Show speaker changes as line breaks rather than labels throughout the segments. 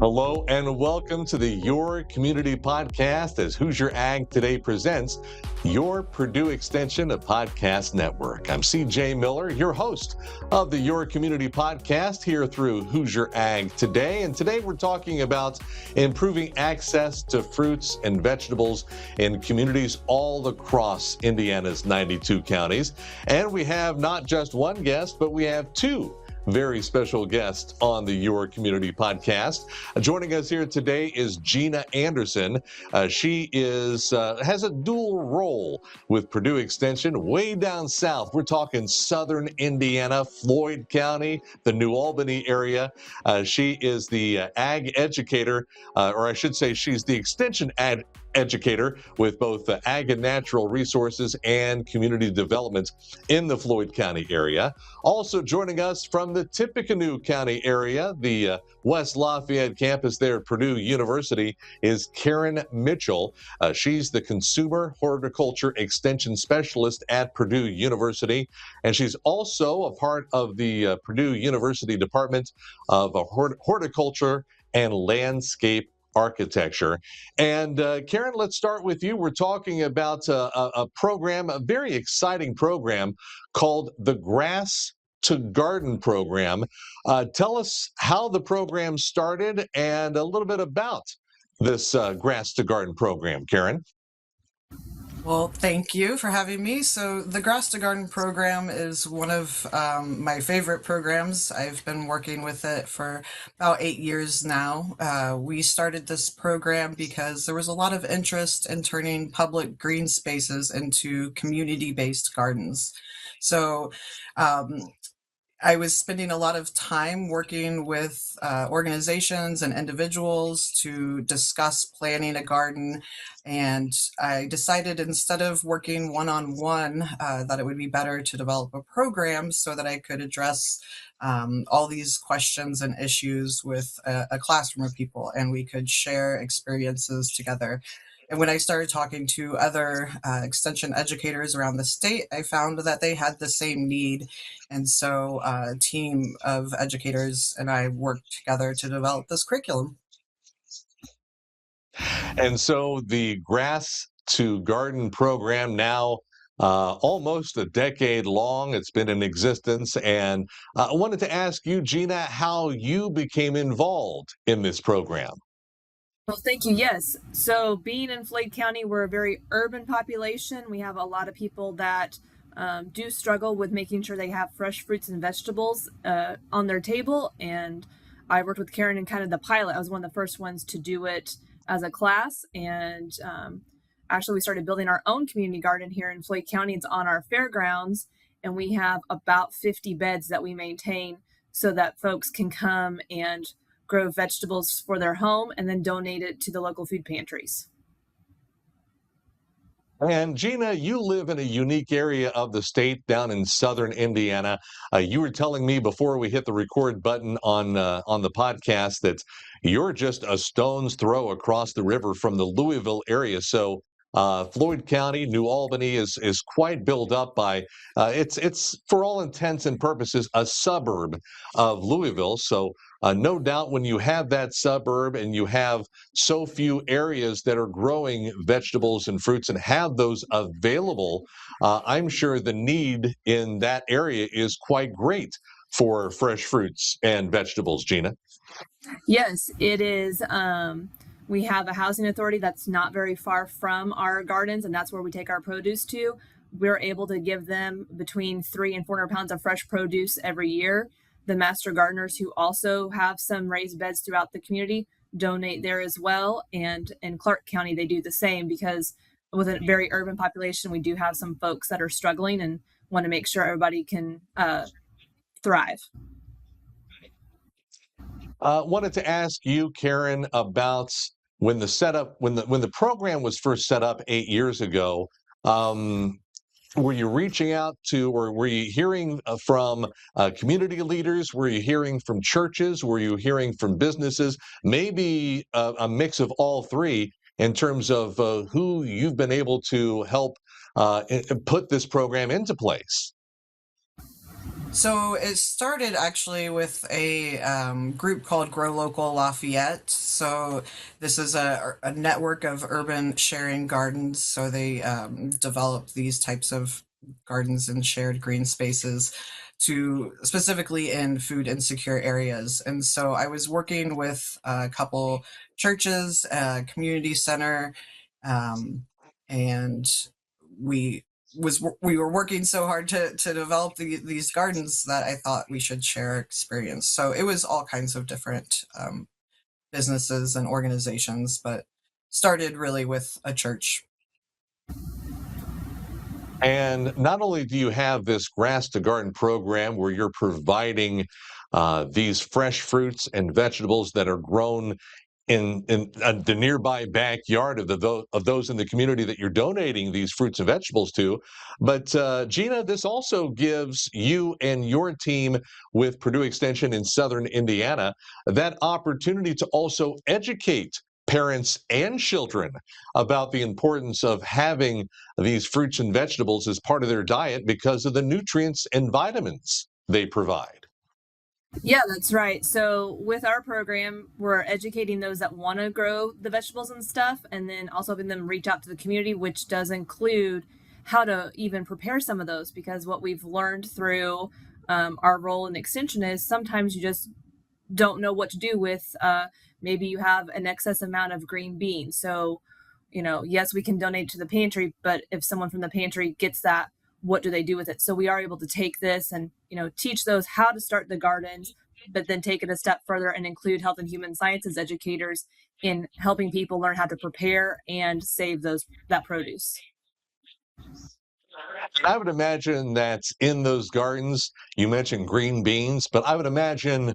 Hello and welcome to the Your Community Podcast as Hoosier Ag Today presents your Purdue Extension of Podcast Network. I'm CJ Miller, your host of the Your Community Podcast here through Hoosier Ag Today. And today we're talking about improving access to fruits and vegetables in communities all across Indiana's 92 counties. And we have not just one guest, but we have two very special guest on the Your Community Podcast. Joining us here today is Gina Anderson. She has a dual role with Purdue Extension way down south. We're talking southern Indiana, Floyd County, the New Albany area. She is the ag educator, or I should say she's the extension educator with both ag and natural resources and community development in the Floyd County area. Also joining us from the Tippecanoe County area, the West Lafayette campus there at Purdue University, is Karen Mitchell. She's the Consumer Horticulture Extension Specialist at Purdue University, and she's also a part of the Purdue University Department of Horticulture and Landscape Architecture. And Karen, let's start with you. We're talking about a program, a very exciting program called the Grass to Garden program. Tell us how the program started and a little bit about this Grass to Garden program, Karen.
Well, thank you for having me. So the Grass to Garden program is one of my favorite programs. I've been working with it for about 8 years now. We started this program because there was a lot of interest in turning public green spaces into community-based gardens. So I was spending a lot of time working with organizations and individuals to discuss planning a garden. And I decided instead of working one-on-one, that it would be better to develop a program so that I could address all these questions and issues with a classroom of people, and we could share experiences together. And when I started talking to other extension educators around the state, I found that they had the same need. And so a team of educators and I worked together to develop this curriculum.
And so the Grass to Garden program now almost a decade long. It's been in existence. And I wanted to ask you, Gina, how you became involved in this program.
Well, thank you. Yes. So being in Floyd County, we're a very urban population. We have a lot of people that do struggle with making sure they have fresh fruits and vegetables on their table. And I worked with Karen in kind of the pilot. I was one of the first ones to do it as a class. And actually, we started building our own community garden here in Floyd County. It's on our fairgrounds. And we have about 50 beds that we maintain so that folks can come and grow vegetables for their home and then donate it to the local food pantries.
And Gina, you live in a unique area of the state down in southern Indiana. You were telling me before we hit the record button on the podcast that you're just a stone's throw across the river from the Louisville area. So Floyd County, New Albany is quite built up by it's for all intents and purposes a suburb of Louisville. So no doubt when you have that suburb and you have so few areas that are growing vegetables and fruits and have those available, I'm sure the need in that area is quite great for fresh fruits and vegetables, Gina.
Yes, it is. We have a housing authority that's not very far from our gardens, and that's where we take our produce to. We're able to give them between 300 and 400 pounds of fresh produce every year. The master gardeners, who also have some raised beds throughout the community, donate there as well. And in Clark County, they do the same, because with a very urban population, we do have some folks that are struggling and want to make sure everybody can thrive.
Wanted to ask you, Karen, about when the program was first set up 8 years ago. Were you reaching out to, or were you hearing from community leaders? Were you hearing from churches? Were you hearing from businesses? Maybe a mix of all three in terms of who you've been able to help put this program into place.
So it started actually with a group called Grow Local Lafayette. So this is a network of urban sharing gardens. So they develop these types of gardens and shared green spaces to specifically in food insecure areas. And so I was working with a couple churches, a community center, um, and we we were working so hard to develop these gardens that I thought we should share our experience. So it was all kinds of different businesses and organizations, but started really with a church.
And not only do you have this grass to garden program where you're providing these fresh fruits and vegetables that are grown in the nearby backyard of of those in the community that you're donating these fruits and vegetables to. But Gina, this also gives you and your team with Purdue Extension in Southern Indiana that opportunity to also educate parents and children about the importance of having these fruits and vegetables as part of their diet because of the nutrients and vitamins they provide.
Yeah, that's right. So with our program, we're educating those that want to grow the vegetables and stuff, and then also having them reach out to the community, which does include how to even prepare some of those. Because what we've learned through our role in extension is sometimes you just don't know what to do with maybe you have an excess amount of green beans. So, yes, we can donate to the pantry, but if someone from the pantry gets that, what do they do with it? So we are able to take this and, teach those how to start the gardens, but then take it a step further and include health and human sciences educators in helping people learn how to prepare and save that produce.
And I would imagine that in those gardens, you mentioned green beans, but I would imagine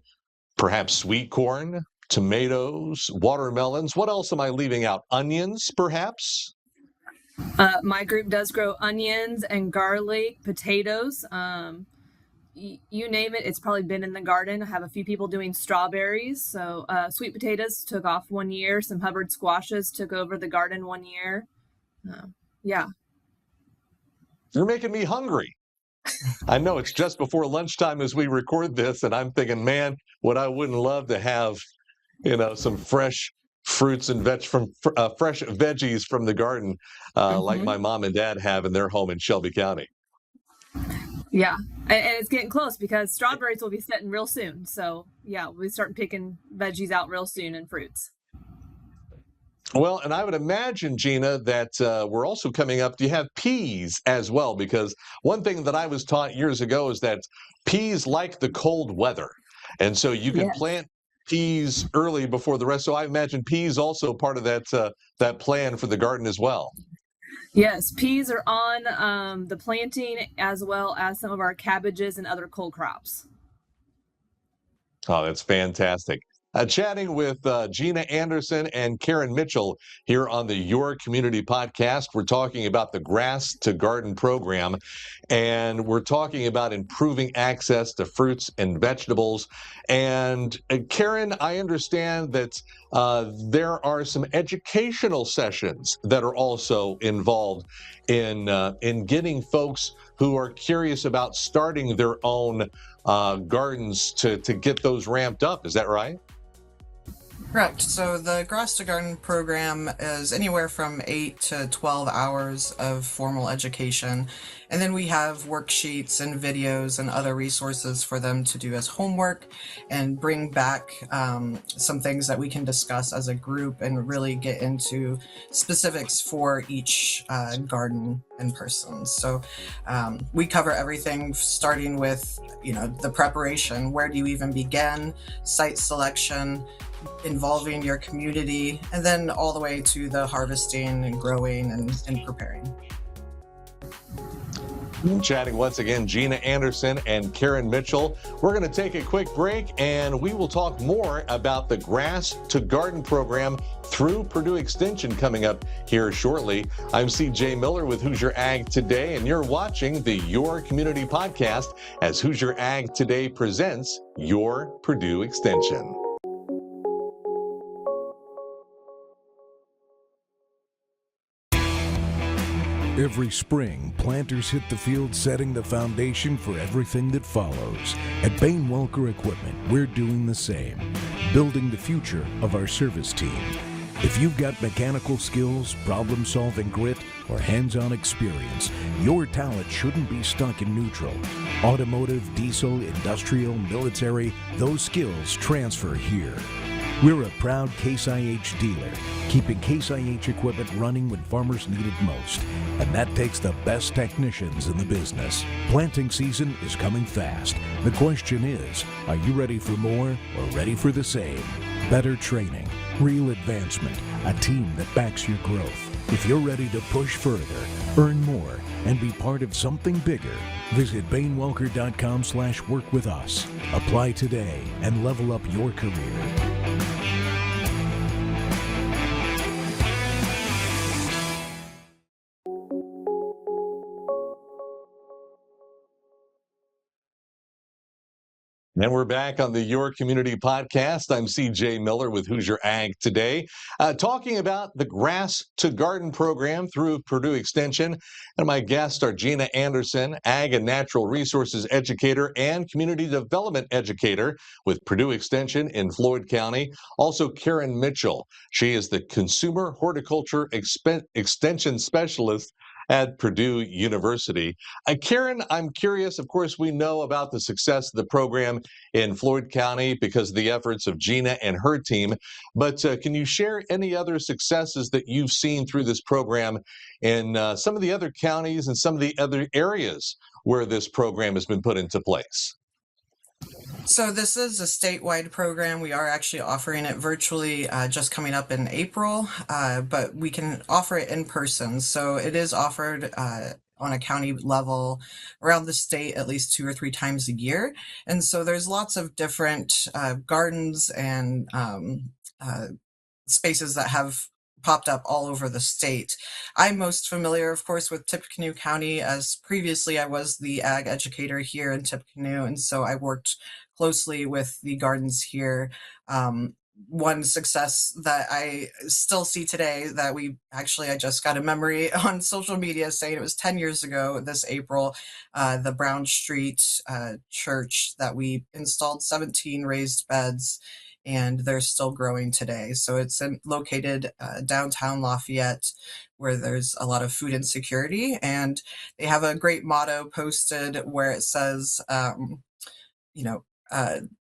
perhaps sweet corn, tomatoes, watermelons. What else am I leaving out? Onions, perhaps?
My group does grow onions and garlic, potatoes. You name it, it's probably been in the garden. I have a few people doing strawberries. So sweet potatoes took off one year. Some Hubbard squashes took over the garden one year. Yeah.
You're making me hungry. I know it's just before lunchtime as we record this, and I'm thinking, man, what I wouldn't love to have, some fresh fruits and fresh veggies from the garden, like my mom and dad have in their home in Shelby County.
Yeah. And it's getting close because strawberries will be setting real soon. So yeah, we'll start picking veggies out real soon and fruits.
Well, and I would imagine, Gina, that we're also coming up. Do you have peas as well? Because one thing that I was taught years ago is that peas like the cold weather. And so you can
Yes.
plant peas early before the rest. So I imagine peas also part of that plan for the garden as well.
Yes, peas are on the planting as well as some of our cabbages and other cold crops.
Oh, that's fantastic. Chatting with Gina Anderson and Karen Mitchell here on the Your Community podcast. We're talking about the Grass to Garden program, and we're talking about improving access to fruits and vegetables. And Karen, I understand that there are some educational sessions that are also involved in getting folks who are curious about starting their own gardens to get those ramped up. Is that right?
Correct. So the Grass to Garden program is anywhere from 8 to 12 hours of formal education. And then we have worksheets and videos and other resources for them to do as homework and bring back some things that we can discuss as a group and really get into specifics for each garden in person. So we cover everything starting with, the preparation. Where do you even begin? Site selection, involving your community, and then all the way to the harvesting and growing and preparing.
Chatting once again, Gina Anderson and Karen Mitchell. We're going to take a quick break and we will talk more about the Grass to Garden program through Purdue Extension coming up here shortly. I'm CJ Miller with Hoosier Ag Today, and you're watching the Your Community podcast as Hoosier Ag Today presents Your Purdue Extension.
Every spring, planters hit the field setting the foundation for everything that follows. At Bain Welker Equipment, we're doing the same, building the future of our service team. If you've got mechanical skills, problem-solving grit, or hands-on experience, your talent shouldn't be stuck in neutral. Automotive, diesel, industrial, military, those skills transfer here. We're a proud Case IH dealer, keeping Case IH equipment running when farmers need it most. And that takes the best technicians in the business. Planting season is coming fast. The question is, are you ready for more or ready for the same? Better training, real advancement, a team that backs your growth. If you're ready to push further, earn more, and be part of something bigger, visit bainwelker.com/work with us. Apply today and level up your career.
And we're back on the Your Community podcast. I'm CJ Miller with Hoosier Ag today, talking about the Grass to Garden program through Purdue Extension. And my guests are Gina Anderson, Ag and Natural Resources Educator and Community Development Educator with Purdue Extension in Floyd County. Also, Karen Mitchell. She is the Consumer Horticulture Extension Specialist at Purdue University. Karen, I'm curious, of course, we know about the success of the program in Floyd County because of the efforts of Gina and her team, but can you share any other successes that you've seen through this program in some of the other counties and some of the other areas where this program has been put into place?
So this is a statewide program. We are actually offering it virtually just coming up in April, but we can offer it in person. So it is offered on a county level around the state at least 2 or 3 times a year. And so there's lots of different gardens and spaces that have popped up all over the state. I'm most familiar, of course, with Tippecanoe County, as previously I was the ag educator here in Tippecanoe, and so I worked closely with the gardens here. One success that I still see today that I just got a memory on social media saying it was 10 years ago this April, the Brown Street church that we installed 17 raised beds, and they're still growing today. So it's located downtown Lafayette, where there's a lot of food insecurity, and they have a great motto posted where it says,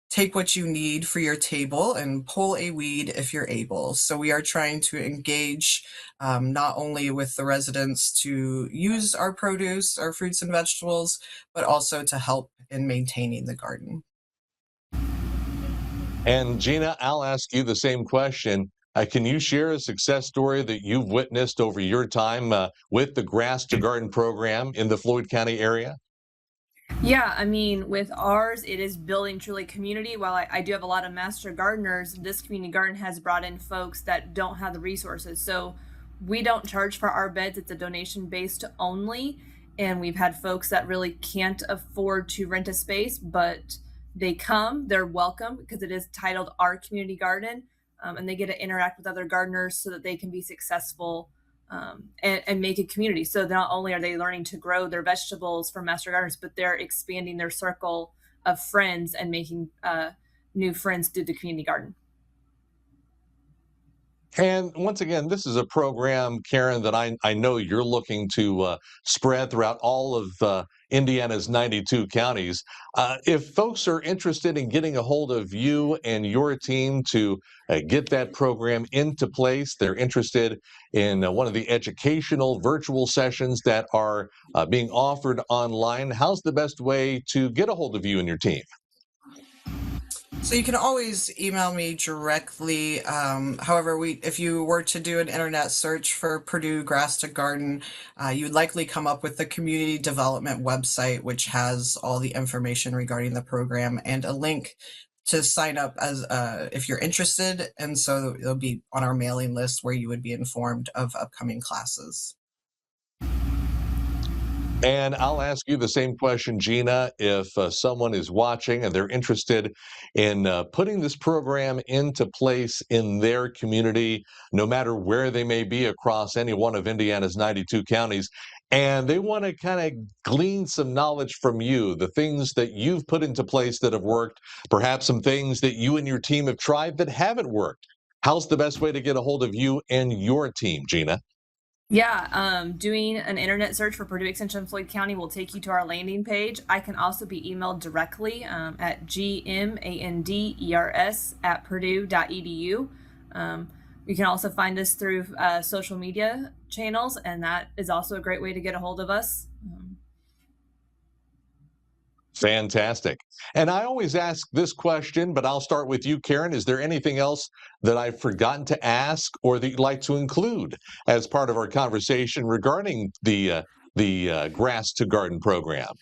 take what you need for your table and pull a weed if you're able. So we are trying to engage not only with the residents to use our produce, our fruits and vegetables, but also to help in maintaining the garden.
And Gina, I'll ask you the same question. Can you share a success story that you've witnessed over your time with the Grass to Garden program in the Floyd County area?
Yeah, I mean, with ours, it is building truly community. While I do have a lot of master gardeners, this community garden has brought in folks that don't have the resources. So we don't charge for our beds. It's a donation based only. And we've had folks that really can't afford to rent a space, but they come, they're welcome because it is titled Our Community Garden, and they get to interact with other gardeners so that they can be successful and make a community. So not only are they learning to grow their vegetables from master gardeners, but they're expanding their circle of friends and making new friends through the community garden.
And once again, this is a program, Karen, that I know you're looking to spread throughout all of Indiana's 92 counties. If folks are interested in getting a hold of you and your team to get that program into place, they're interested in one of the educational virtual sessions that are being offered online, how's the best way to get a hold of you and your team?
So you can always email me directly. However, if you were to do an internet search for Purdue Grass to Garden, you'd likely come up with the community development website, which has all the information regarding the program and a link to sign up as if you're interested. And so it'll be on our mailing list where you would be informed of upcoming classes.
And I'll ask you the same question, Gina. If someone is watching and they're interested in putting this program into place in their community, no matter where they may be across any one of Indiana's 92 counties, and they want to kind of glean some knowledge from you, the things that you've put into place that have worked, perhaps some things that you and your team have tried that haven't worked. How's the best way to get a hold of you and your team, Gina?
Yeah, doing an internet search for Purdue Extension Floyd County will take you to our landing page. I can also be emailed directly at gmanders@purdue.edu. You can also find us through social media channels, and that is also a great way to get a hold of us.
Fantastic. And I always ask this question, but I'll start with you, Karen. Is there anything else that I've forgotten to ask or that you'd like to include as part of our conversation regarding the Grass to Garden program?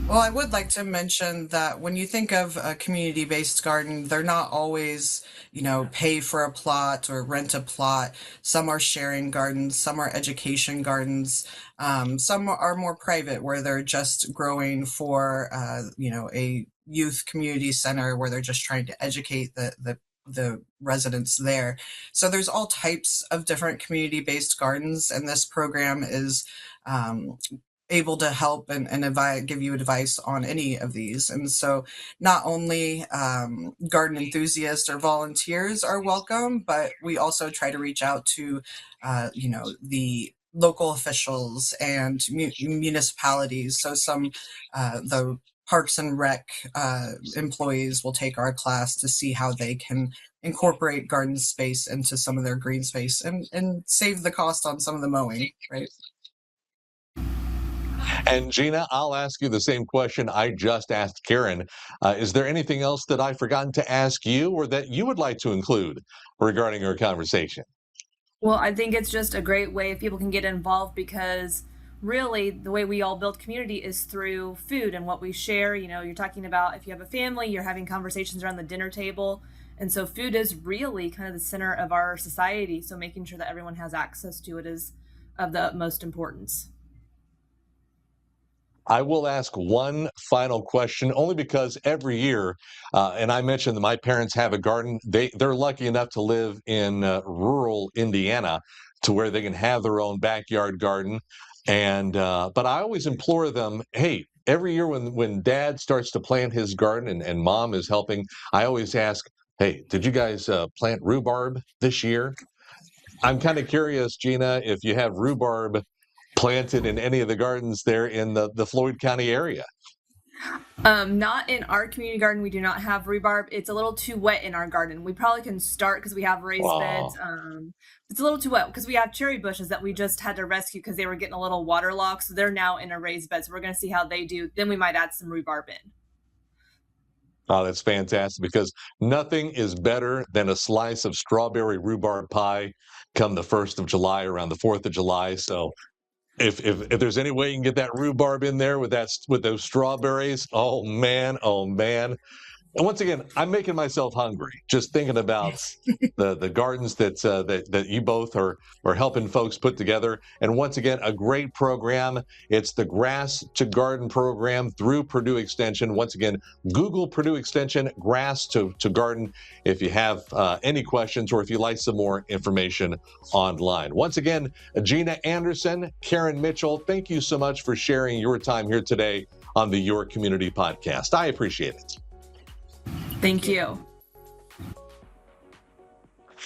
Well, I would like to mention that when you think of a community-based garden, they're not always, pay for a plot or rent a plot. Some are sharing gardens, some are education gardens, some are more private where they're just growing for, a youth community center where they're just trying to educate the residents there. So there's all types of different community-based gardens, and this program is able to help and give you advice on any of these. And so not only garden enthusiasts or volunteers are welcome, but we also try to reach out to, the local officials and municipalities. So the Parks and Rec employees will take our class to see how they can incorporate garden space into some of their green space and save the cost on some of the mowing, right?
And Gina, I'll ask you the same question I just asked Karen. Is there anything else that I've forgotten to ask you or that you would like to include regarding our conversation?
Well, I think it's just a great way if people can get involved, because really the way we all build community is through food and what we share. You're talking about if you have a family, you're having conversations around the dinner table. And so food is really kind of the center of our society. So making sure that everyone has access to it is of the utmost importance.
I will ask one final question, only because every year, and I mentioned that my parents have a garden. They're lucky enough to live in rural Indiana, to where they can have their own backyard garden. And but I always implore them, hey, every year when Dad starts to plant his garden and Mom is helping, I always ask, hey, did you guys plant rhubarb this year? I'm kind of curious, Gina, if you have rhubarb planted in any of the gardens there in the Floyd County area.
Not in our community garden. We do not have rhubarb. It's a little too wet in our garden. We probably can start because we have raised beds. It's a little too wet because we have cherry bushes that we just had to rescue because they were getting a little waterlogged. So they're now in a raised bed. So we're going to see how they do. Then we might add some rhubarb in.
Oh, that's fantastic, because nothing is better than a slice of strawberry rhubarb pie come the 1st of July, around the 4th of July. So if there's any way you can get that rhubarb in there with those strawberries, oh man, oh man. And once again, I'm making myself hungry just thinking about the gardens that you both are helping folks put together. And once again, a great program. It's the Grass to Garden program through Purdue Extension. Once again, Google Purdue Extension Grass to Garden if you have any questions or if you'd like some more information online. Once again, Gina Anderson, Karen Mitchell, thank you so much for sharing your time here today on the Your Community podcast. I appreciate it.
Thank you.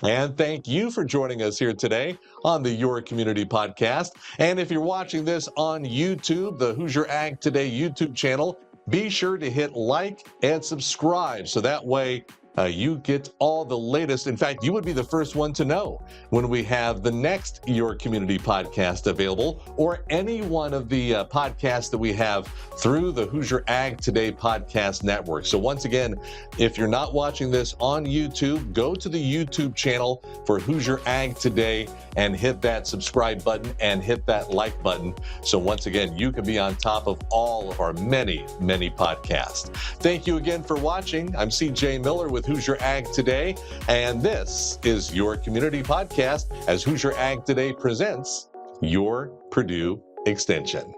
And thank you for joining us here today on the Your Community podcast. And if you're watching this on YouTube, the Hoosier Ag Today YouTube channel, be sure to hit like and subscribe so that way you get all the latest. In fact, you would be the first one to know when we have the next Your Community podcast available, or any one of the podcasts that we have through the Hoosier Ag Today podcast network. So once again, if you're not watching this on YouTube, go to the YouTube channel for Hoosier Ag Today and hit that subscribe button and hit that like button. So once again, you can be on top of all of our many, many podcasts. Thank you again for watching. I'm CJ Miller with Hoosier Ag Today, and this is Your Community Podcast as Hoosier Ag Today presents Your Purdue Extension.